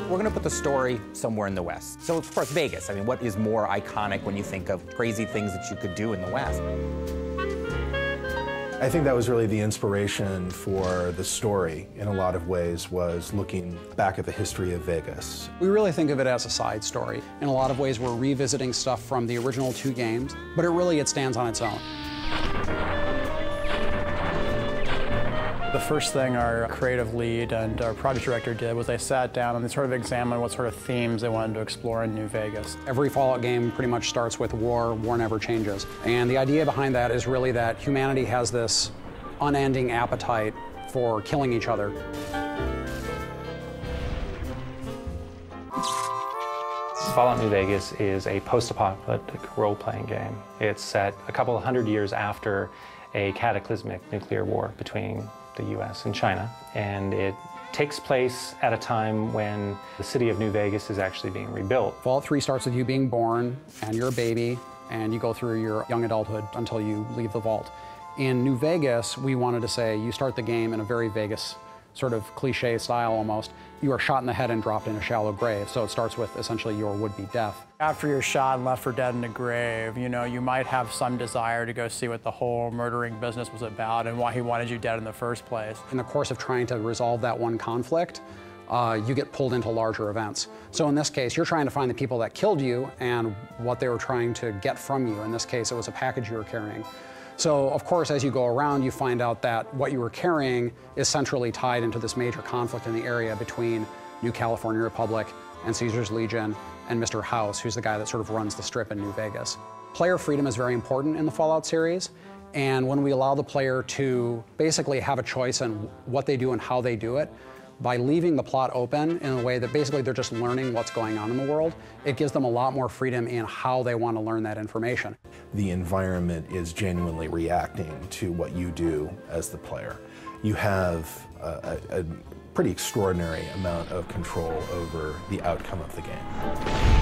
We're gonna put the story somewhere in the West. So of course, Vegas. I mean, what is more iconic when you think of crazy things that you could do in the West? I think that was really the inspiration for the story, in a lot of ways, was looking back at the history of Vegas. We really think of it as a side story. In a lot of ways, we're revisiting stuff from the original 2 games, but it stands on its own. The first thing our creative lead and our project director did was they sat down and they sort of examined what sort of themes they wanted to explore in New Vegas. Every Fallout game pretty much starts with war. War never changes. And the idea behind that is really that humanity has this unending appetite for killing each other. Fallout New Vegas is a post-apocalyptic role-playing game. It's set a couple of hundred years after a cataclysmic nuclear war between the US and China, and it takes place at a time when the city of New Vegas is actually being rebuilt. Fallout 3 starts with you being born, and you're a baby, and you go through your young adulthood until you leave the vault. In New Vegas, we wanted to say you start the game in a very Vegas sort of cliche style almost. You are shot in the head and dropped in a shallow grave, so it starts with essentially your would-be death. After you're shot and left for dead in a grave, you know, you might have some desire to go see what the whole murdering business was about and why he wanted you dead in the first place. In the course of trying to resolve that one conflict, you get pulled into larger events. So in this case, you're trying to find the people that killed you and what they were trying to get from you. In this case, it was a package you were carrying. So, of course, as you go around, you find out that what you were carrying is centrally tied into this major conflict in the area between New California Republic and Caesar's Legion and Mr. House, who's the guy that sort of runs the strip in New Vegas. Player freedom is very important in the Fallout series, and when we allow the player to basically have a choice in what they do and how they do it, by leaving the plot open in a way that basically they're just learning what's going on in the world, it gives them a lot more freedom in how they want to learn that information. The environment is genuinely reacting to what you do as the player. You have a pretty extraordinary amount of control over the outcome of the game.